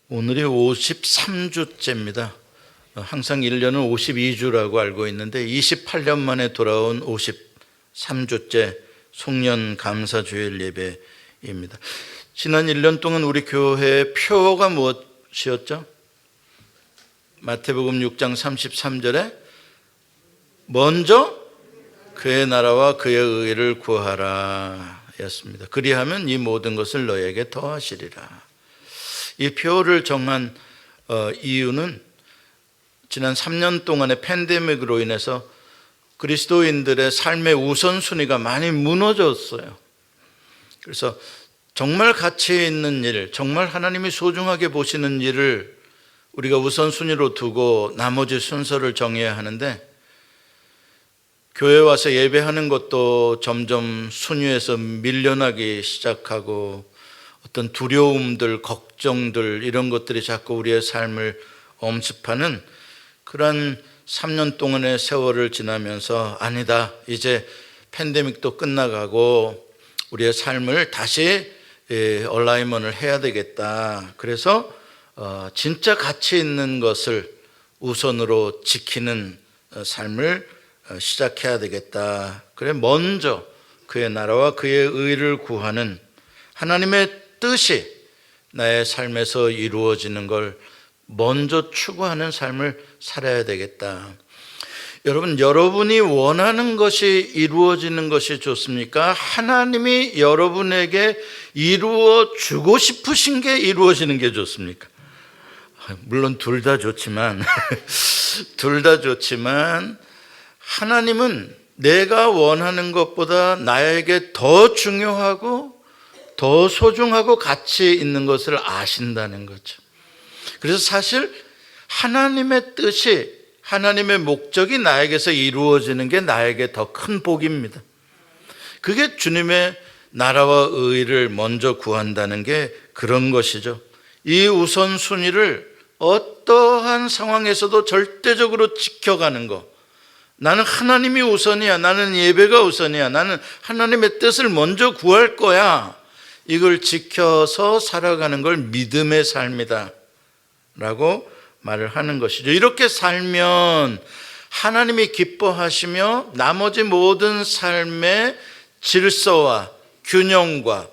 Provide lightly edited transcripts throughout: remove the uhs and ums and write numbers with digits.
오늘이 53주째입니다. 항상 1년은 52주라고 알고 있는데 28년 만에 돌아온 53주째 송년 감사주일 예배입니다. 지난 1년 동안 우리 교회의 표어가 무엇이었죠? 마태복음 6장 33절에 먼저 그의 나라와 그의 의를 구하라 였습니다. 그리하면 이 모든 것을 너에게 더하시리라. 이 표어를 정한 이유는 지난 3년 동안의 팬데믹으로 인해서 그리스도인들의 삶의 우선순위가 많이 무너졌어요. 그래서 정말 가치 있는 일, 정말 하나님이 소중하게 보시는 일을 우리가 우선순위로 두고 나머지 순서를 정해야 하는데, 교회 와서 예배하는 것도 점점 순위에서 밀려나기 시작하고 어떤 두려움들, 걱정들 이런 것들이 자꾸 우리의 삶을 엄습하는 그런 3년 동안의 세월을 지나면서, 아니다, 이제 팬데믹도 끝나가고 우리의 삶을 다시 얼라이먼을 해야 되겠다. 그래서 진짜 가치 있는 것을 우선으로 지키는 삶을 시작해야 되겠다. 그래, 먼저 그의 나라와 그의 의를 구하는 하나님의 뜻이 나의 삶에서 이루어지는 걸 먼저 추구하는 삶을 살아야 되겠다. 여러분, 여러분이 원하는 것이 이루어지는 것이 좋습니까? 하나님이 여러분에게 이루어 주고 싶으신 게 이루어지는 게 좋습니까? 물론 둘 다 좋지만 둘 다 좋지만 하나님은 내가 원하는 것보다 나에게 더 중요하고 더 소중하고 가치 있는 것을 아신다는 거죠. 그래서 사실 하나님의 뜻이, 하나님의 목적이 나에게서 이루어지는 게 나에게 더 큰 복입니다. 그게 주님의 나라와 의를 먼저 구한다는 게 그런 것이죠. 이 우선순위를 어떠한 상황에서도 절대적으로 지켜가는 것. 나는 하나님이 우선이야, 나는 예배가 우선이야, 나는 하나님의 뜻을 먼저 구할 거야, 이걸 지켜서 살아가는 걸 믿음의 삶이다 라고 말을 하는 것이죠. 이렇게 살면 하나님이 기뻐하시며 나머지 모든 삶의 질서와 균형과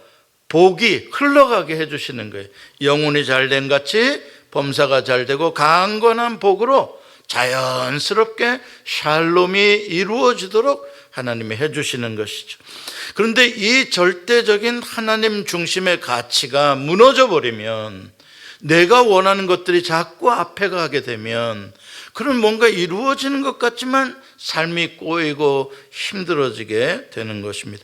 복이 흘러가게 해주시는 거예요. 영혼이 잘된 같이 범사가 잘되고 강건한 복으로 자연스럽게 샬롬이 이루어지도록 하나님이 해주시는 것이죠. 그런데 이 절대적인 하나님 중심의 가치가 무너져 버리면, 내가 원하는 것들이 자꾸 앞에 가게 되면, 그런 뭔가 이루어지는 것 같지만 삶이 꼬이고 힘들어지게 되는 것입니다.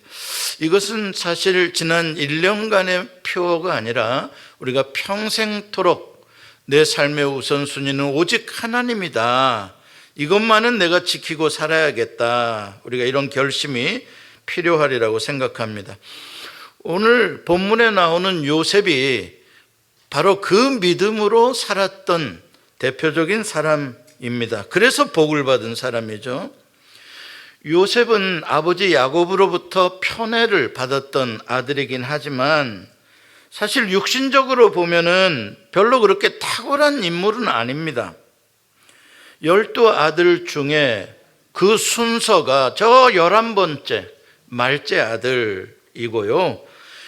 이것은 사실 지난 1년간의 표어가 아니라 우리가 평생토록 내 삶의 우선순위는 오직 하나님이다, 이것만은 내가 지키고 살아야겠다, 우리가 이런 결심이 필요하리라고 생각합니다. 오늘 본문에 나오는 요셉이 바로 그 믿음으로 살았던 대표적인 사람입니다. 그래서 복을 받은 사람이죠. 요셉은 아버지 야곱으로부터 편애를 받았던 아들이긴 하지만 사실 육신적으로 보면은 별로 그렇게 탁월한 인물은 아닙니다. 12아들 중에 그 순서가 저 11번째 말째 아들이고요,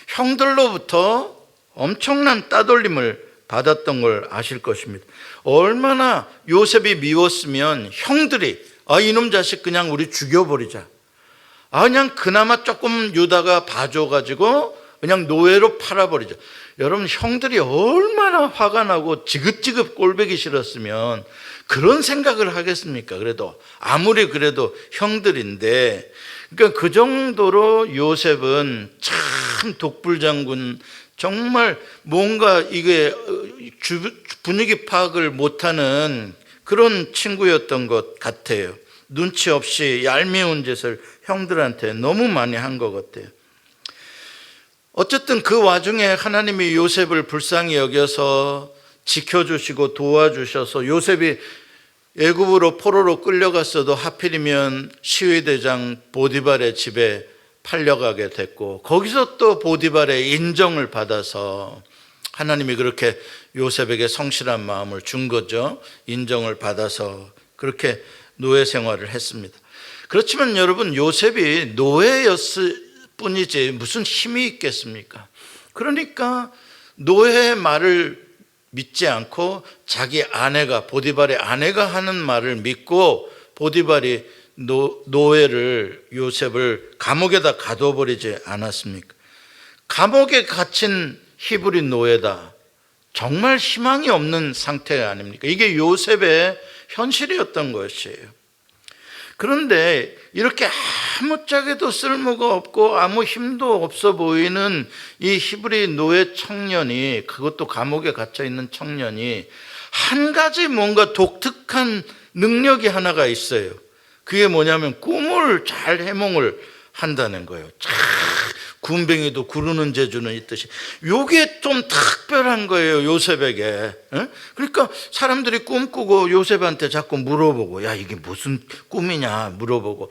형들로부터 엄청난 따돌림을 받았던 걸 아실 것입니다. 얼마나 요셉이 미웠으면 형들이 이놈 자식 그냥 우리 죽여버리자, 그냥 그나마 조금 유다가 봐줘가지고 그냥 노예로 팔아버리자. 여러분, 형들이 얼마나 화가 나고 지긋지긋 꼴보기 싫었으면 그런 생각을 하겠습니까? 그래도 아무리 그래도 형들인데, 그러니까 그 정도로 요셉은 참 독불장군, 정말 뭔가 이게 분위기 파악을 못하는 그런 친구였던 것 같아요. 눈치 없이 얄미운 짓을 형들한테 너무 많이 한 것 같아요. 어쨌든 그 와중에 하나님이 요셉을 불쌍히 여겨서 지켜주시고 도와주셔서 요셉이 애굽으로 포로로 끌려갔어도 하필이면 시위대장 보디발의 집에 팔려가게 됐고, 거기서 또 보디발의 인정을 받아서 하나님이 그렇게 요셉에게 성실한 마음을 준 거죠. 인정을 받아서 그렇게 노예 생활을 했습니다. 그렇지만 여러분, 요셉이 노예였을 뿐이지 무슨 힘이 있겠습니까? 그러니까 노예의 말을 믿지 않고 자기 아내가, 보디발의 아내가 하는 말을 믿고 보디발이 노예를, 요셉을 감옥에다 가둬버리지 않았습니까? 감옥에 갇힌 히브리 노예다. 정말 희망이 없는 상태 아닙니까? 이게 요셉의 현실이었던 것이에요. 그런데 이렇게 아무짝에도 쓸모가 없고 아무 힘도 없어 보이는 이 히브리 노예 청년이, 그것도 감옥에 갇혀 있는 청년이 한 가지 뭔가 독특한 능력이 하나가 있어요. 그게 뭐냐면 꿈을 잘 해몽을 한다는 거예요. 군뱅이도 구르는 재주는 있듯이. 이게 좀 특별한 거예요, 요셉에게. 그러니까 사람들이 꿈꾸고 요셉한테 자꾸 물어보고, 야, 이게 무슨 꿈이냐 물어보고.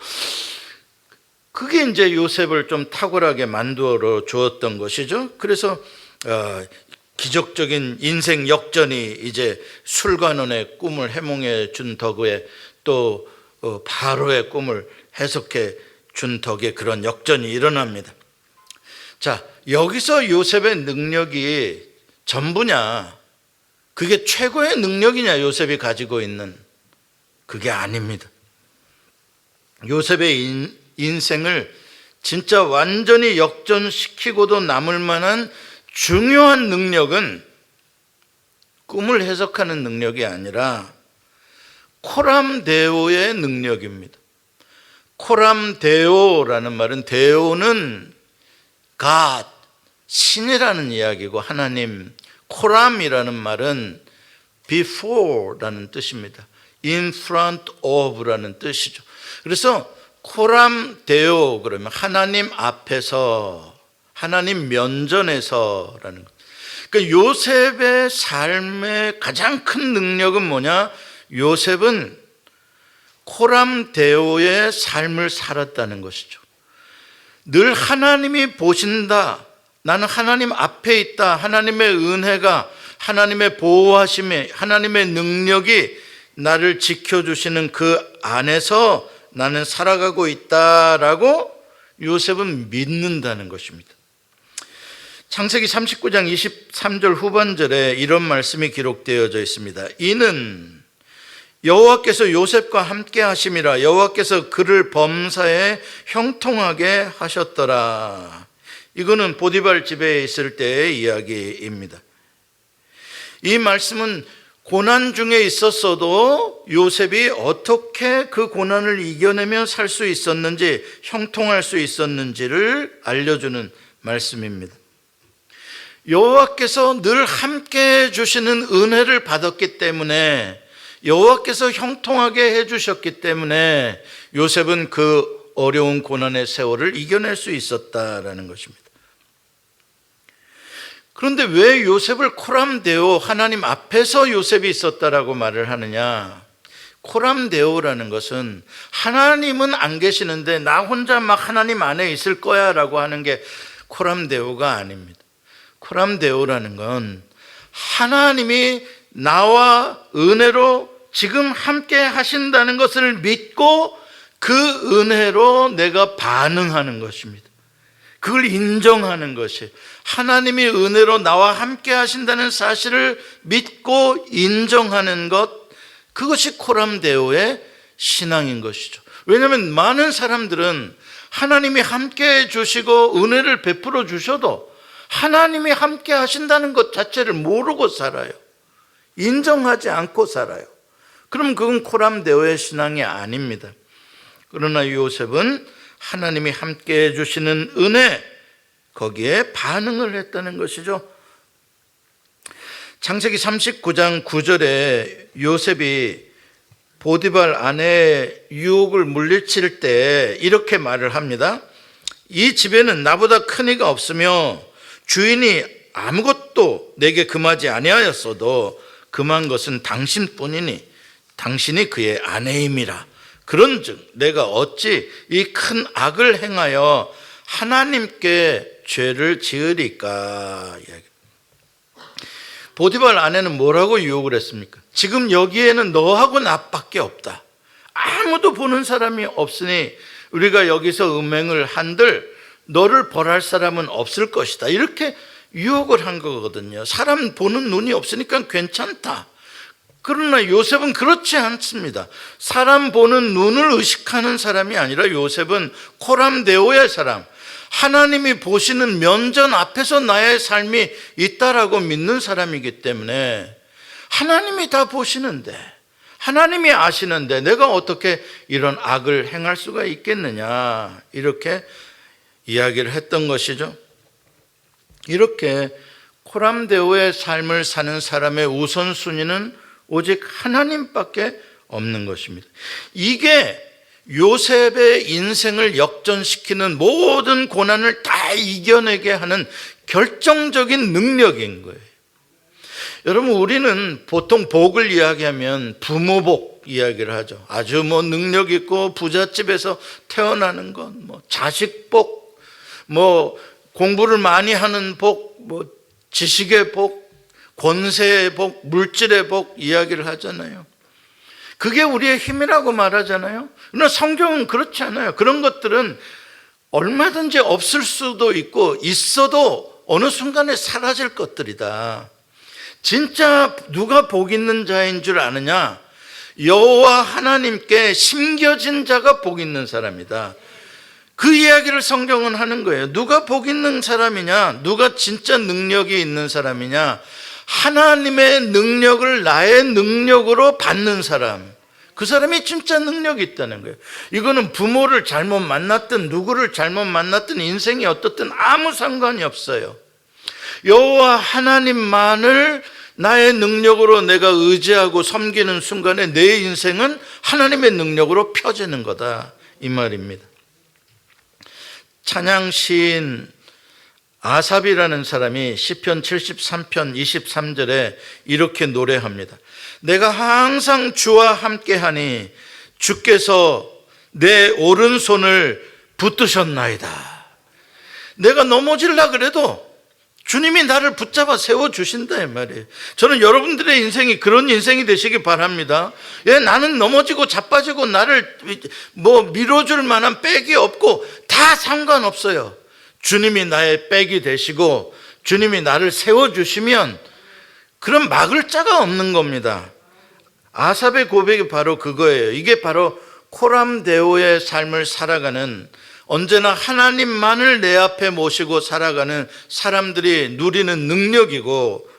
그게 이제 요셉을 좀 탁월하게 만들어 주었던 것이죠. 그래서 기적적인 인생 역전이 이제 술관원의 꿈을 해몽해 준 덕에 또 바로의 꿈을 해석해 준 덕에 그런 역전이 일어납니다. 자, 여기서 요셉의 능력이 전부냐, 그게 최고의 능력이냐, 요셉이 가지고 있는, 그게 아닙니다. 요셉의 인생을 진짜 완전히 역전시키고도 남을 만한 중요한 능력은 꿈을 해석하는 능력이 아니라 코람데오의 능력입니다. 코람데오라는 말은, 데오는 God, 신이라는 이야기고, 하나님, 코람이라는 말은 before라는 뜻입니다. in front of라는 뜻이죠. 그래서 코람데오 그러면 하나님 앞에서, 하나님 면전에서라는 것. 그러니까 요셉의 삶의 가장 큰 능력은 뭐냐? 요셉은 코람데오의 삶을 살았다는 것이죠. 늘 하나님이 보신다, 나는 하나님 앞에 있다, 하나님의 은혜가, 하나님의 보호하심이, 하나님의 능력이 나를 지켜주시는 그 안에서 나는 살아가고 있다라고 요셉은 믿는다는 것입니다. 창세기 39장 23절 후반절에 이런 말씀이 기록되어져 있습니다. 이는 여호와께서 요셉과 함께 하심이라, 여호와께서 그를 범사에 형통하게 하셨더라. 이거는 보디발 집에 있을 때의 이야기입니다. 이 말씀은 고난 중에 있었어도 요셉이 어떻게 그 고난을 이겨내며 살 수 있었는지, 형통할 수 있었는지를 알려주는 말씀입니다. 여호와께서 늘 함께 해주시는 은혜를 받았기 때문에, 여호와께서 형통하게 해주셨기 때문에 요셉은 그 어려운 고난의 세월을 이겨낼 수 있었다라는 것입니다. 그런데 왜 요셉을 코람데오, 하나님 앞에서 요셉이 있었다라고 말을 하느냐? 코람데오라는 것은 하나님은 안 계시는데 나 혼자 막 하나님 안에 있을 거야 라고 하는 게 코람데오가 아닙니다. 코람데오라는 건 하나님이 나와 은혜로 지금 함께 하신다는 것을 믿고 그 은혜로 내가 반응하는 것입니다. 그걸 인정하는 것이, 하나님이 은혜로 나와 함께 하신다는 사실을 믿고 인정하는 것, 그것이 코람데오의 신앙인 것이죠. 왜냐하면 많은 사람들은 하나님이 함께 해주시고 은혜를 베풀어 주셔도 하나님이 함께 하신다는 것 자체를 모르고 살아요. 인정하지 않고 살아요. 그럼 그건 코람데오의 신앙이 아닙니다. 그러나 요셉은 하나님이 함께 해주시는 은혜, 거기에 반응을 했다는 것이죠. 창세기 39장 9절에 요셉이 보디발 아내의 유혹을 물리칠 때 이렇게 말을 합니다. 이 집에는 나보다 큰 이가 없으며 주인이 아무것도 내게 금하지 아니하였어도 금한 것은 당신뿐이니 당신이 그의 아내임이라. 그런즉 내가 어찌 이 큰 악을 행하여 하나님께 죄를 지으리까. 보디발 아내는 뭐라고 유혹을 했습니까? 지금 여기에는 너하고 나밖에 없다. 아무도 보는 사람이 없으니 우리가 여기서 음행을 한들 너를 벌할 사람은 없을 것이다. 이렇게 유혹을 한 거거든요. 사람 보는 눈이 없으니까 괜찮다. 그러나 요셉은 그렇지 않습니다. 사람 보는 눈을 의식하는 사람이 아니라 요셉은 코람데오의 사람, 하나님이 보시는 면전 앞에서 나의 삶이 있다라고 믿는 사람이기 때문에 하나님이 다 보시는데, 하나님이 아시는데 내가 어떻게 이런 악을 행할 수가 있겠느냐, 이렇게 이야기를 했던 것이죠. 이렇게 코람데오의 삶을 사는 사람의 우선순위는 오직 하나님밖에 없는 것입니다. 이게 요셉의 인생을 역전시키는 모든 고난을 다 이겨내게 하는 결정적인 능력인 거예요. 여러분, 우리는 보통 복을 이야기하면 부모복 이야기를 하죠. 아주 능력 있고 부잣집에서 태어나는 것, 자식복, 공부를 많이 하는 복, 지식의 복, 권세의 복, 물질의 복 이야기를 하잖아요. 그게 우리의 힘이라고 말하잖아요. 그러나 성경은 그렇지 않아요. 그런 것들은 얼마든지 없을 수도 있고 있어도 어느 순간에 사라질 것들이다. 진짜 누가 복 있는 자인 줄 아느냐? 여호와 하나님께 심겨진 자가 복 있는 사람이다. 그 이야기를 성경은 하는 거예요. 누가 복 있는 사람이냐? 누가 진짜 능력이 있는 사람이냐? 하나님의 능력을 나의 능력으로 받는 사람, 그 사람이 진짜 능력이 있다는 거예요. 이거는 부모를 잘못 만났든 누구를 잘못 만났든 인생이 어떻든 아무 상관이 없어요. 여호와 하나님만을 나의 능력으로 내가 의지하고 섬기는 순간에 내 인생은 하나님의 능력으로 펴지는 거다, 이 말입니다. 찬양 시인 아삽이라는 사람이 시편 73편 23절에 이렇게 노래합니다. 내가 항상 주와 함께하니 주께서 내 오른손을 붙드셨나이다. 내가 넘어질라 그래도 주님이 나를 붙잡아 세워주신다, 이 말이에요. 저는 여러분들의 인생이 그런 인생이 되시기 바랍니다. 나는 넘어지고 자빠지고 나를 밀어줄 만한 백이 없고 다 상관없어요. 주님이 나의 백이 되시고 주님이 나를 세워주시면 그런 막을 자가 없는 겁니다. 아삽의 고백이 바로 그거예요. 이게 바로 코람데오의 삶을 살아가는, 언제나 하나님만을 내 앞에 모시고 살아가는 사람들이 누리는 능력이고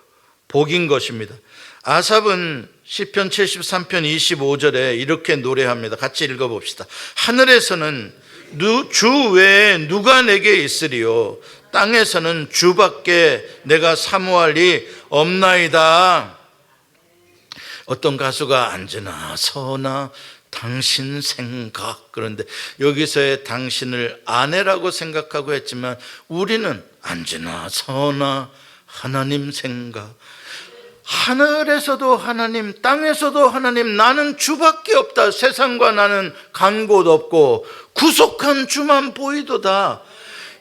복인 것입니다. 아삽은 시편 73편 25절에 이렇게 노래합니다. 같이 읽어봅시다. 하늘에서는 주 외에 누가 내게 있으리요? 땅에서는 주밖에 내가 사모할 리 없나이다. 어떤 가수가 앉으나 서나 당신 생각, 그런데 여기서의 당신을 아내라고 생각하고 했지만 우리는 앉으나 서나 하나님 생각, 하늘에서도 하나님, 땅에서도 하나님, 나는 주밖에 없다. 세상과 나는 간 곳 없고 구속한 주만 보이도다.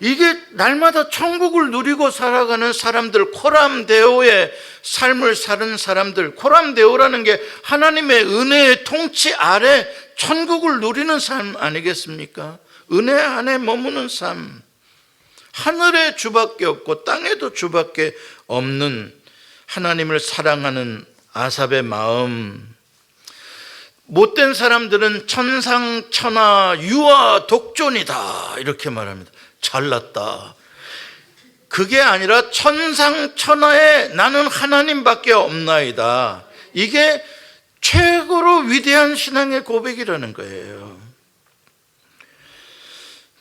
이게 날마다 천국을 누리고 살아가는 사람들, 코람데오의 삶을 사는 사람들. 코람데오라는 게 하나님의 은혜의 통치 아래 천국을 누리는 삶 아니겠습니까? 은혜 안에 머무는 삶. 하늘에 주밖에 없고 땅에도 주밖에 없는 하나님을 사랑하는 아삽의 마음. 못된 사람들은 천상천하 유아 독존이다 이렇게 말합니다. 잘났다. 그게 아니라 천상천하에 나는 하나님밖에 없나이다. 이게 최고로 위대한 신앙의 고백이라는 거예요.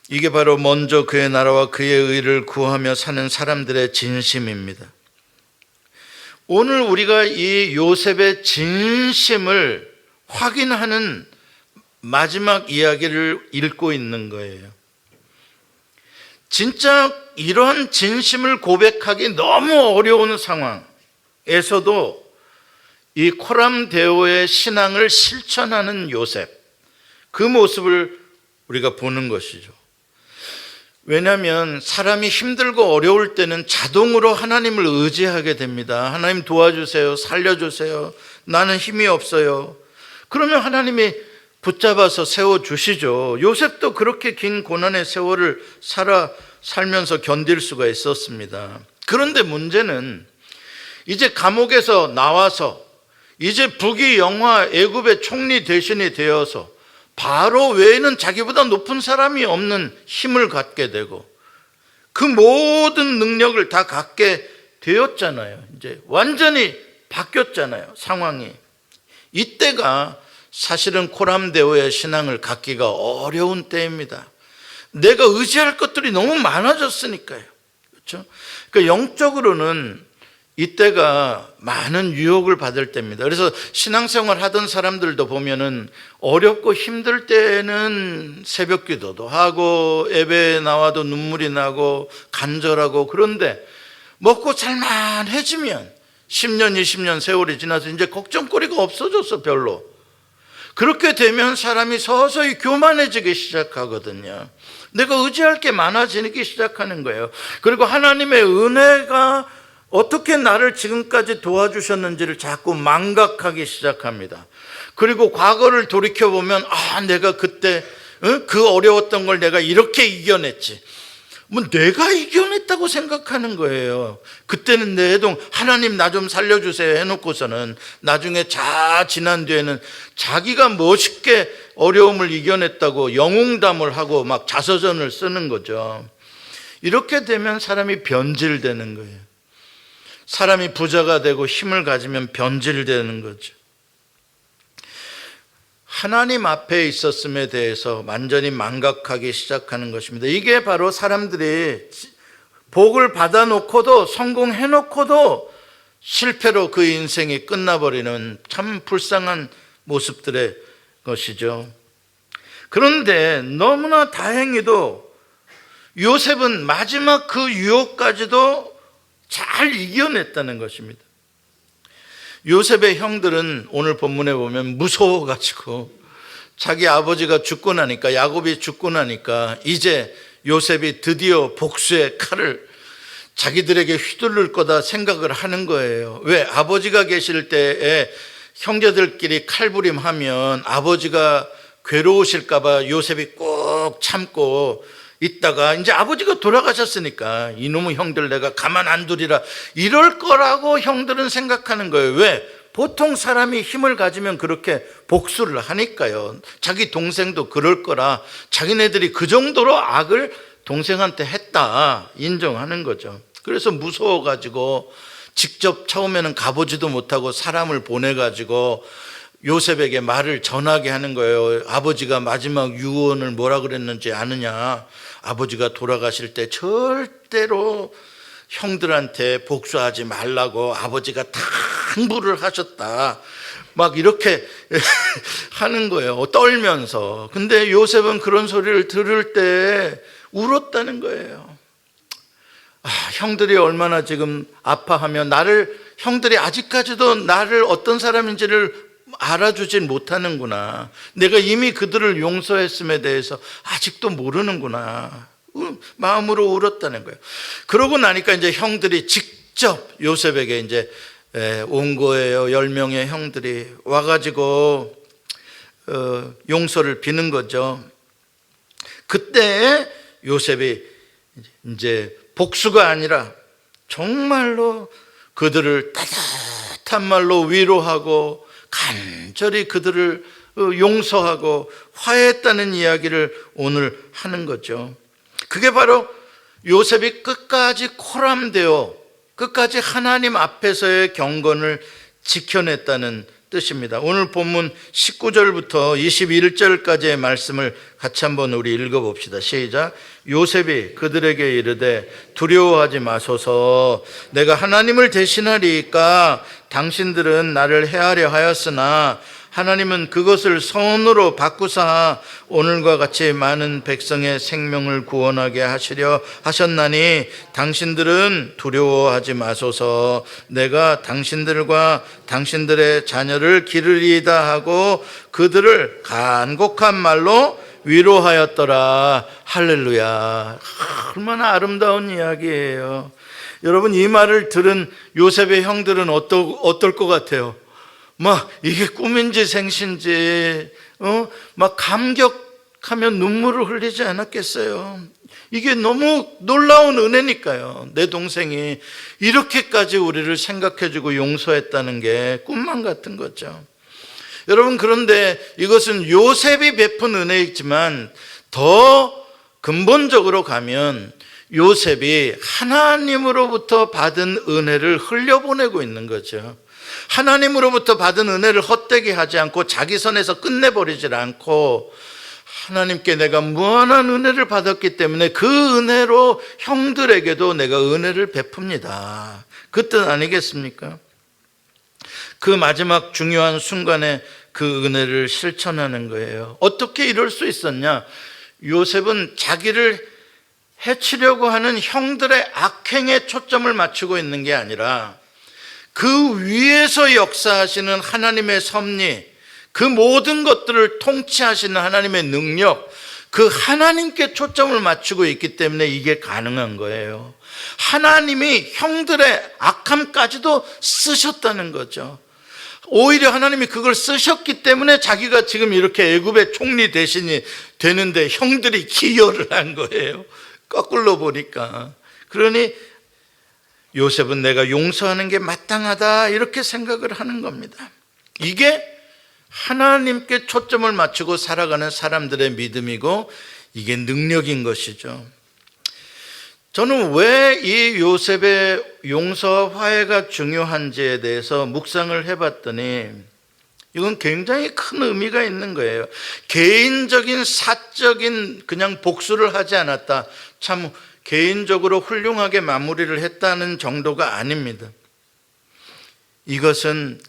이게 바로 먼저 그의 나라와 그의 의를 구하며 사는 사람들의 진심입니다. 오늘 우리가 이 요셉의 진심을 확인하는 마지막 이야기를 읽고 있는 거예요. 진짜 이러한 진심을 고백하기 너무 어려운 상황에서도 이 코람데오의 신앙을 실천하는 요셉, 그 모습을 우리가 보는 것이죠. 왜냐하면 사람이 힘들고 어려울 때는 자동으로 하나님을 의지하게 됩니다. 하나님 도와주세요, 살려주세요, 나는 힘이 없어요. 그러면 하나님이 붙잡아서 세워주시죠. 요셉도 그렇게 긴 고난의 세월을 살면서 견딜 수가 있었습니다. 그런데 문제는 이제 감옥에서 나와서 이제 부귀영화 애굽의 총리 대신이 되어서 바로 외에는 자기보다 높은 사람이 없는 힘을 갖게 되고 그 모든 능력을 다 갖게 되었잖아요. 이제 완전히 바뀌었잖아요, 상황이. 이때가 사실은 코람데오의 신앙을 갖기가 어려운 때입니다. 내가 의지할 것들이 너무 많아졌으니까요. 그렇죠? 그러니까 영적으로는 이때가 많은 유혹을 받을 때입니다. 그래서 신앙생활 하던 사람들도 보면은 어렵고 힘들 때는 새벽 기도도 하고 예배에 나와도 눈물이 나고 간절하고, 그런데 먹고 살만해지면 10년, 20년 세월이 지나서 이제 걱정거리가 없어졌어, 별로. 그렇게 되면 사람이 서서히 교만해지기 시작하거든요. 내가 의지할 게 많아지기 시작하는 거예요. 그리고 하나님의 은혜가 어떻게 나를 지금까지 도와주셨는지를 자꾸 망각하기 시작합니다. 그리고 과거를 돌이켜보면 내가 그때 그 어려웠던 걸 내가 이렇게 이겨냈지. 뭐 내가 이겨냈다고 생각하는 거예요. 그때는 내 해동 하나님 나 좀 살려주세요 해놓고서는 나중에 지난 뒤에는 자기가 멋있게 어려움을 이겨냈다고 영웅담을 하고 막 자서전을 쓰는 거죠. 이렇게 되면 사람이 변질되는 거예요. 사람이 부자가 되고 힘을 가지면 변질되는 거죠. 하나님 앞에 있었음에 대해서 완전히 망각하기 시작하는 것입니다. 이게 바로 사람들이 복을 받아놓고도 성공해놓고도 실패로 그 인생이 끝나버리는 참 불쌍한 모습들의 것이죠. 그런데 너무나 다행히도 요셉은 마지막 그 유혹까지도 잘 이겨냈다는 것입니다. 요셉의 형들은 오늘 본문에 보면 무서워가지고 자기 아버지가 죽고 나니까, 야곱이 죽고 나니까 이제 요셉이 드디어 복수의 칼을 자기들에게 휘두를 거다 생각을 하는 거예요. 왜? 아버지가 계실 때에 형제들끼리 칼부림하면 아버지가 괴로우실까 봐 요셉이 꼭 참고 있다가 이제 아버지가 돌아가셨으니까 이놈의 형들 내가 가만 안 두리라 이럴 거라고 형들은 생각하는 거예요. 왜? 보통 사람이 힘을 가지면 그렇게 복수를 하니까요. 자기 동생도 그럴 거라 자기네들이 그 정도로 악을 동생한테 했다 인정하는 거죠. 그래서 무서워가지고 직접 처음에는 가보지도 못하고 사람을 보내가지고 요셉에게 말을 전하게 하는 거예요. 아버지가 마지막 유언을 뭐라 그랬는지 아느냐. 아버지가 돌아가실 때 절대로 형들한테 복수하지 말라고 아버지가 당부를 하셨다. 막 이렇게 하는 거예요. 떨면서. 근데 요셉은 그런 소리를 들을 때 울었다는 거예요. 형들이 얼마나 지금 아파하며 형들이 아직까지도 나를 어떤 사람인지를 알아주진 못하는구나. 내가 이미 그들을 용서했음에 대해서 아직도 모르는구나. 마음으로 울었다는 거예요. 그러고 나니까 이제 형들이 직접 요셉에게 이제 온 거예요. 10명의 형들이 와가지고 용서를 비는 거죠. 그때 요셉이 이제 복수가 아니라 정말로 그들을 따뜻한 말로 위로하고 간절히 그들을 용서하고 화해했다는 이야기를 오늘 하는 거죠. 그게 바로 요셉이 끝까지 코람되어 끝까지 하나님 앞에서의 경건을 지켜냈다는 뜻입니다. 오늘 본문 19절부터 21절까지의 말씀을 같이 한번 우리 읽어봅시다. 시작. 요셉이 그들에게 이르되 두려워하지 마소서. 내가 하나님을 대신하리이까. 당신들은 나를 해하려 하였으나 하나님은 그것을 선으로 바꾸사 오늘과 같이 많은 백성의 생명을 구원하게 하시려 하셨나니 당신들은 두려워하지 마소서. 내가 당신들과 당신들의 자녀를 기르리이다 하고 그들을 간곡한 말로 위로하였더라. 할렐루야. 얼마나 아름다운 이야기예요. 여러분, 이 말을 들은 요셉의 형들은 어떨 것 같아요? 막 이게 꿈인지 생신지 막 감격하며 눈물을 흘리지 않았겠어요? 이게 너무 놀라운 은혜니까요. 내 동생이 이렇게까지 우리를 생각해주고 용서했다는 게 꿈만 같은 거죠. 여러분, 그런데 이것은 요셉이 베푼 은혜이지만 더 근본적으로 가면 요셉이 하나님으로부터 받은 은혜를 흘려보내고 있는 거죠. 하나님으로부터 받은 은혜를 헛되게 하지 않고 자기 선에서 끝내버리질 않고, 하나님께 내가 무한한 은혜를 받았기 때문에 그 은혜로 형들에게도 내가 은혜를 베풉니다. 그 뜻 아니겠습니까? 그 마지막 중요한 순간에 그 은혜를 실천하는 거예요. 어떻게 이럴 수 있었냐? 요셉은 자기를 해치려고 하는 형들의 악행에 초점을 맞추고 있는 게 아니라 그 위에서 역사하시는 하나님의 섭리, 그 모든 것들을 통치하시는 하나님의 능력, 그 하나님께 초점을 맞추고 있기 때문에 이게 가능한 거예요. 하나님이 형들의 악함까지도 쓰셨다는 거죠. 오히려 하나님이 그걸 쓰셨기 때문에 자기가 지금 이렇게 애굽의 총리 대신이 되는데 형들이 기여를 한 거예요. 거꾸로 보니까. 그러니 요셉은 내가 용서하는 게 마땅하다, 이렇게 생각을 하는 겁니다. 이게 하나님께 초점을 맞추고 살아가는 사람들의 믿음이고, 이게 능력인 것이죠. 저는 왜 이 요셉의 용서와 화해가 중요한지에 대해서 묵상을 해봤더니 이건 굉장히 큰 의미가 있는 거예요. 개인적인 사적인 그냥 복수를 하지 않았다, 참 개인적으로 훌륭하게 마무리를 했다는 정도가 아닙니다. 이것은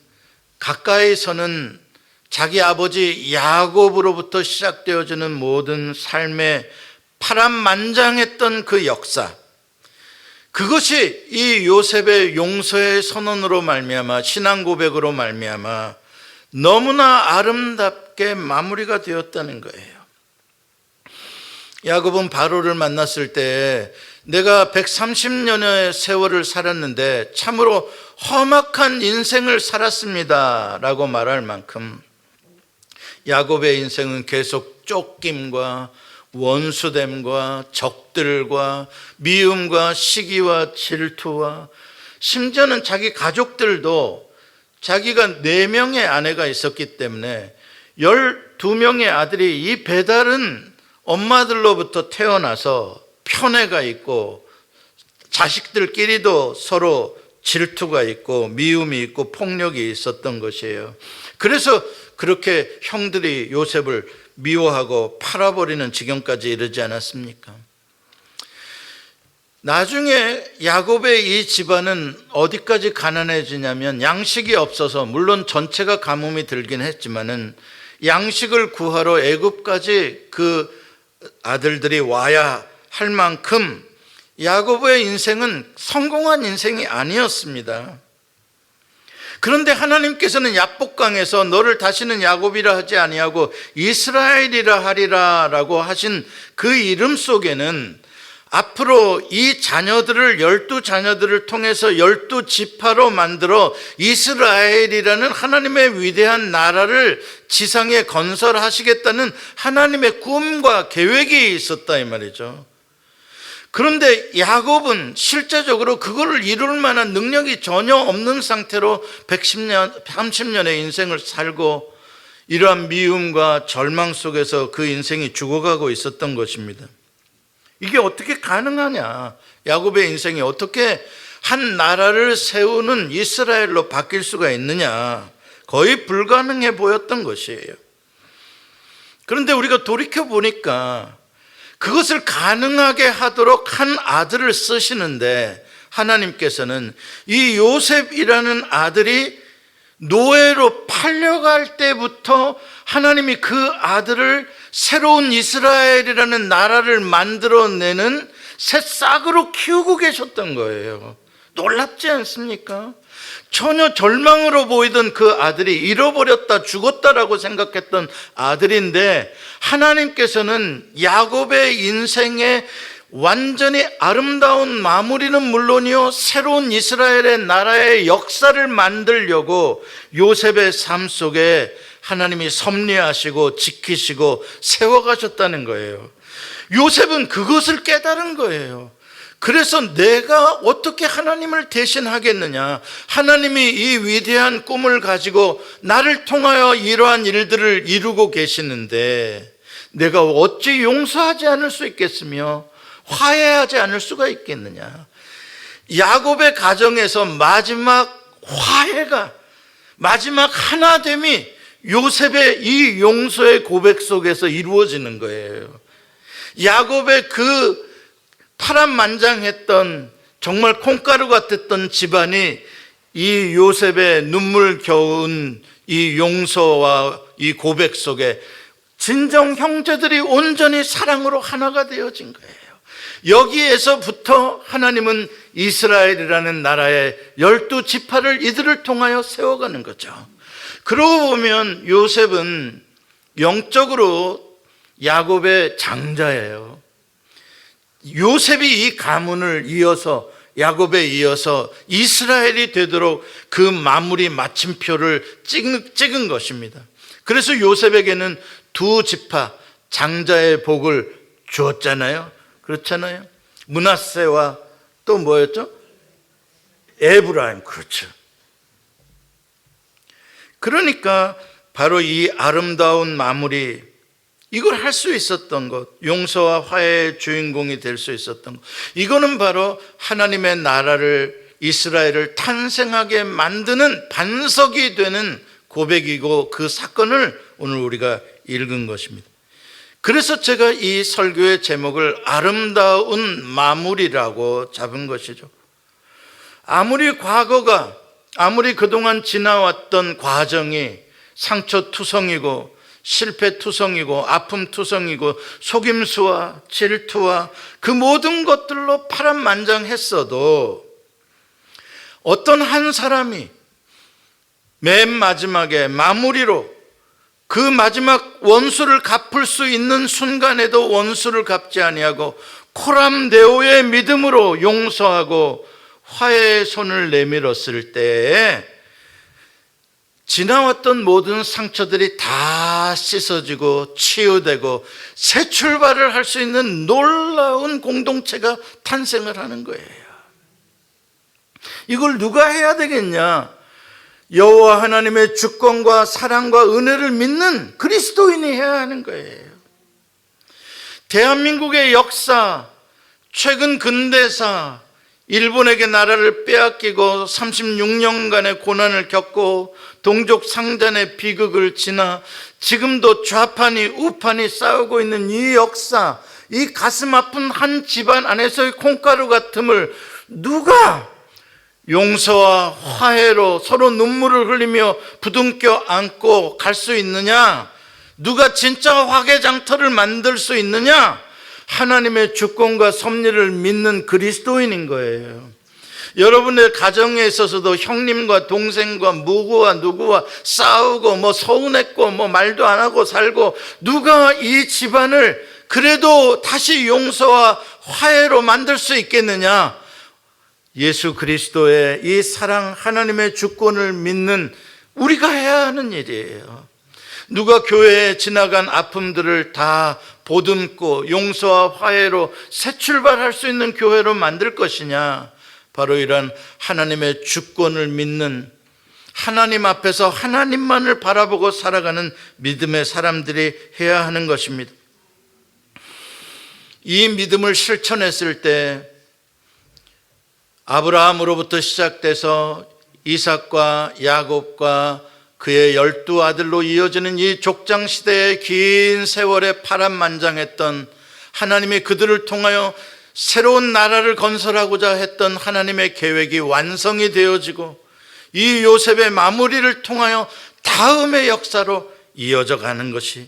가까이서는 자기 아버지 야곱으로부터 시작되어지는 모든 삶의 파란만장했던 그 역사, 그것이 이 요셉의 용서의 선언으로 말미암아, 신앙 고백으로 말미암아 너무나 아름답게 마무리가 되었다는 거예요. 야곱은 바로를 만났을 때 내가 130년의 세월을 살았는데 참으로 험악한 인생을 살았습니다 라고 말할 만큼 야곱의 인생은 계속 쫓김과 원수됨과 적들과 미움과 시기와 질투와, 심지어는 자기 가족들도 자기가 4명의 아내가 있었기 때문에 12명의 아들이, 이 배달은 엄마들로부터 태어나서 편애가 있고 자식들끼리도 서로 질투가 있고 미움이 있고 폭력이 있었던 것이에요. 그래서 그렇게 형들이 요셉을 미워하고 팔아버리는 지경까지 이르지 않았습니까? 나중에 야곱의 이 집안은 어디까지 가난해지냐면, 양식이 없어서, 물론 전체가 가뭄이 들긴 했지만은 양식을 구하러 애굽까지 그 아들들이 와야 할 만큼 야곱의 인생은 성공한 인생이 아니었습니다. 그런데 하나님께서는 야복강에서 너를 다시는 야곱이라 하지 아니하고 이스라엘이라 하리라 라고 하신 그 이름 속에는 앞으로 이 자녀들을, 12자녀들을 통해서 12지파로 만들어 이스라엘이라는 하나님의 위대한 나라를 지상에 건설하시겠다는 하나님의 꿈과 계획이 있었다, 이 말이죠. 그런데 야곱은 실제적으로 그거를 이룰 만한 능력이 전혀 없는 상태로 30년의 인생을 살고 이러한 미움과 절망 속에서 그 인생이 죽어가고 있었던 것입니다. 이게 어떻게 가능하냐? 야곱의 인생이 어떻게 한 나라를 세우는 이스라엘로 바뀔 수가 있느냐? 거의 불가능해 보였던 것이에요. 그런데 우리가 돌이켜 보니까 그것을 가능하게 하도록 한 아들을 쓰시는데, 하나님께서는 이 요셉이라는 아들이 노예로 팔려갈 때부터 하나님이 그 아들을 새로운 이스라엘이라는 나라를 만들어내는 새싹으로 키우고 계셨던 거예요. 놀랍지 않습니까? 전혀 절망으로 보이던 그 아들이 잃어버렸다, 죽었다라고 생각했던 아들인데, 하나님께서는 야곱의 인생에 완전히 아름다운 마무리는 물론이요, 새로운 이스라엘의 나라의 역사를 만들려고 요셉의 삶 속에 하나님이 섭리하시고 지키시고 세워가셨다는 거예요. 요셉은 그것을 깨달은 거예요. 그래서 내가 어떻게 하나님을 대신하겠느냐, 하나님이 이 위대한 꿈을 가지고 나를 통하여 이러한 일들을 이루고 계시는데 내가 어찌 용서하지 않을 수 있겠으며 화해하지 않을 수가 있겠느냐. 야곱의 가정에서 마지막 화해가, 마지막 하나됨이 요셉의 이 용서의 고백 속에서 이루어지는 거예요. 야곱의 그 파란만장했던, 정말 콩가루 같았던 집안이 이 요셉의 눈물겨운 이 용서와 이 고백 속에 진정 형제들이 온전히 사랑으로 하나가 되어진 거예요. 여기에서부터 하나님은 이스라엘이라는 나라의 12지파를 이들을 통하여 세워가는 거죠. 그러고 보면 요셉은 영적으로 야곱의 장자예요. 요셉이 이 가문을 이어서, 야곱에 이어서 이스라엘이 되도록 그 마무리 마침표를 찍은 것입니다. 그래서 요셉에게는 2지파 장자의 복을 주었잖아요. 그렇잖아요. 므낫세와 또 뭐였죠? 에브라임. 그렇죠. 그러니까 바로 이 아름다운 마무리, 이걸 할 수 있었던 것, 용서와 화해의 주인공이 될 수 있었던 것, 이거는 바로 하나님의 나라를, 이스라엘을 탄생하게 만드는 반석이 되는 고백이고, 그 사건을 오늘 우리가 읽은 것입니다. 그래서 제가 이 설교의 제목을 아름다운 마무리라고 잡은 것이죠. 아무리 과거가, 아무리 그동안 지나왔던 과정이 상처투성이고 실패투성이고 아픔투성이고 속임수와 질투와 그 모든 것들로 파란만장했어도, 어떤 한 사람이 맨 마지막에 마무리로 그 마지막 원수를 갚을 수 있는 순간에도 원수를 갚지 아니하고 코람데오의 믿음으로 용서하고 화해의 손을 내밀었을 때에 지나왔던 모든 상처들이 다 씻어지고 치유되고 새 출발을 할 수 있는 놀라운 공동체가 탄생을 하는 거예요. 이걸 누가 해야 되겠냐? 여호와 하나님의 주권과 사랑과 은혜를 믿는 그리스도인이 해야 하는 거예요. 대한민국의 역사, 최근 근대사, 일본에게 나라를 빼앗기고 36년간의 고난을 겪고 동족 상잔의 비극을 지나 지금도 좌판이 우판이 싸우고 있는 이 역사, 이 가슴 아픈 한 집안 안에서의 콩가루 같음을 누가 용서와 화해로 서로 눈물을 흘리며 부둥켜 안고 갈 수 있느냐? 누가 진짜 화개장터를 만들 수 있느냐? 하나님의 주권과 섭리를 믿는 그리스도인인 거예요. 여러분의 가정에 있어서도 형님과 동생과 누구와 싸우고 서운했고 말도 안 하고 살고, 누가 이 집안을 그래도 다시 용서와 화해로 만들 수 있겠느냐? 예수 그리스도의 이 사랑, 하나님의 주권을 믿는 우리가 해야 하는 일이에요. 누가 교회에 지나간 아픔들을 다 보듬고 용서와 화해로 새 출발할 수 있는 교회로 만들 것이냐? 바로 이런 하나님의 주권을 믿는, 하나님 앞에서 하나님만을 바라보고 살아가는 믿음의 사람들이 해야 하는 것입니다. 이 믿음을 실천했을 때 아브라함으로부터 시작돼서 이삭과 야곱과 그의 12아들로 이어지는 이 족장시대의 긴 세월에 파란만장했던, 하나님이 그들을 통하여 새로운 나라를 건설하고자 했던 하나님의 계획이 완성이 되어지고, 이 요셉의 마무리를 통하여 다음의 역사로 이어져 가는 것이,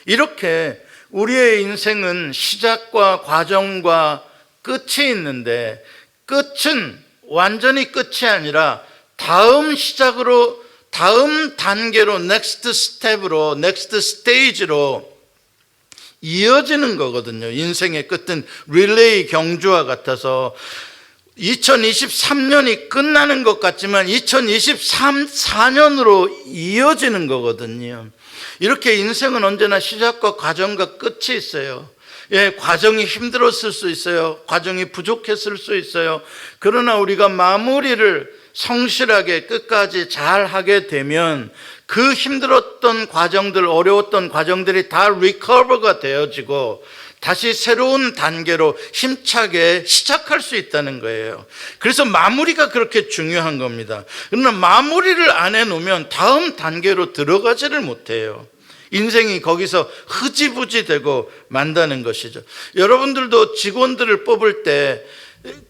이렇게 우리의 인생은 시작과 과정과 끝이 있는데, 끝은 완전히 끝이 아니라 다음 시작으로, 다음 단계로, 넥스트 스텝으로, 넥스트 스테이지로 이어지는 거거든요. 인생의 끝은 릴레이 경주와 같아서 2023년이 끝나는 것 같지만 2024년으로 이어지는 거거든요. 이렇게 인생은 언제나 시작과 과정과 끝이 있어요. 예, 과정이 힘들었을 수 있어요. 과정이 부족했을 수 있어요. 그러나 우리가 마무리를 성실하게 끝까지 잘 하게 되면 그 힘들었던 과정들, 어려웠던 과정들이 다 리커버가 되어지고 다시 새로운 단계로 힘차게 시작할 수 있다는 거예요. 그래서 마무리가 그렇게 중요한 겁니다. 그러나 마무리를 안 해놓으면 다음 단계로 들어가지를 못해요. 인생이 거기서 흐지부지 되고 만다는 것이죠. 여러분들도 직원들을 뽑을 때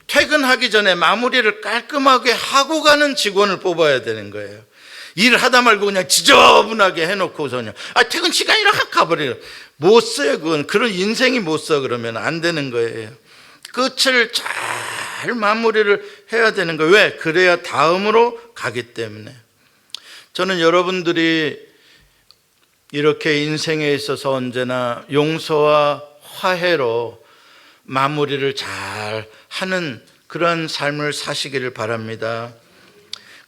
퇴근하기 전에 마무리를 깔끔하게 하고 가는 직원을 뽑아야 되는 거예요. 일하다 말고 그냥 지저분하게 해놓고서 그냥 퇴근 시간이라 가버려요. 못 써요. 그건 그런 인생이 못 써. 그러면 안 되는 거예요. 끝을 잘 마무리를 해야 되는 거예요. 왜? 그래야 다음으로 가기 때문에. 저는 여러분들이 이렇게 인생에 있어서 언제나 용서와 화해로 마무리를 잘 하는 그런 삶을 사시기를 바랍니다.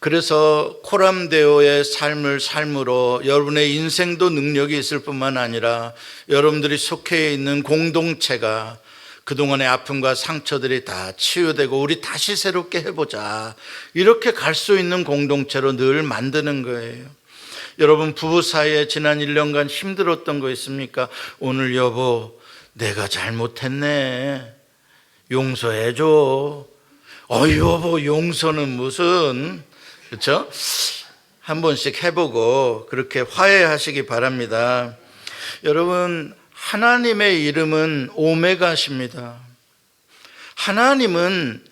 그래서 코람데오의 삶을 삶으로 여러분의 인생도 능력이 있을 뿐만 아니라 여러분들이 속해 있는 공동체가 그동안의 아픔과 상처들이 다 치유되고 우리 다시 새롭게 해보자, 이렇게 갈 수 있는 공동체로 늘 만드는 거예요. 여러분, 부부 사이에 지난 1년간 힘들었던 거 있습니까? 오늘 여보, 내가 잘못했네, 용서해줘. 여보, 용서는 무슨, 그렇죠? 한 번씩 해보고 그렇게 화해하시기 바랍니다. 여러분, 하나님의 이름은 오메가십니다. 하나님은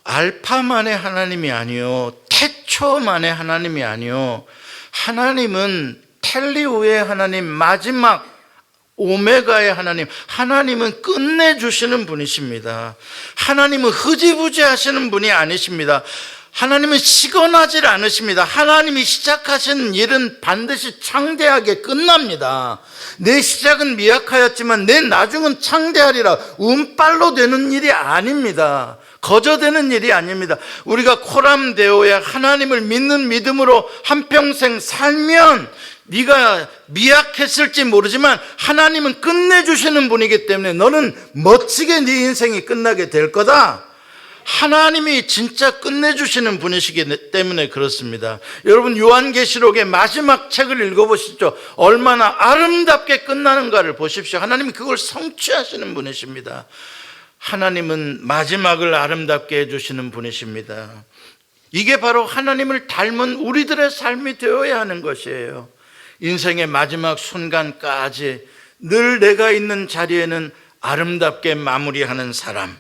알파만의 하나님이 아니요, 태초만의 하나님이 아니요, 하나님은 텔리우의 하나님, 마지막 오메가의 하나님, 하나님은 끝내주시는 분이십니다. 하나님은 흐지부지 하시는 분이 아니십니다. 하나님은 시건하지 않으십니다. 하나님이 시작하신 일은 반드시 창대하게 끝납니다. 내 시작은 미약하였지만 내 나중은 창대하리라. 운빨로 되는 일이 아닙니다. 거저되는 일이 아닙니다. 우리가 코람데오에 하나님을 믿는 믿음으로 한평생 살면 네가 미약했을지 모르지만 하나님은 끝내주시는 분이기 때문에 너는 멋지게 네 인생이 끝나게 될 거다. 하나님이 진짜 끝내주시는 분이시기 때문에 그렇습니다. 여러분, 요한계시록의 마지막 책을 읽어보시죠. 얼마나 아름답게 끝나는가를 보십시오. 하나님이 그걸 성취하시는 분이십니다. 하나님은 마지막을 아름답게 해주시는 분이십니다. 이게 바로 하나님을 닮은 우리들의 삶이 되어야 하는 것이에요. 인생의 마지막 순간까지 늘 내가 있는 자리에는 아름답게 마무리하는 사람,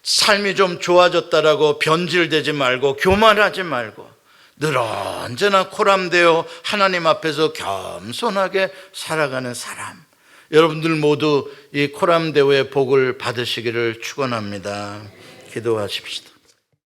삶이 좀 좋아졌다라고 변질되지 말고 교만하지 말고 늘 언제나 코람데오 하나님 앞에서 겸손하게 살아가는 사람, 여러분들 모두 이 코람데오의 복을 받으시기를 축원합니다. 기도하십시다.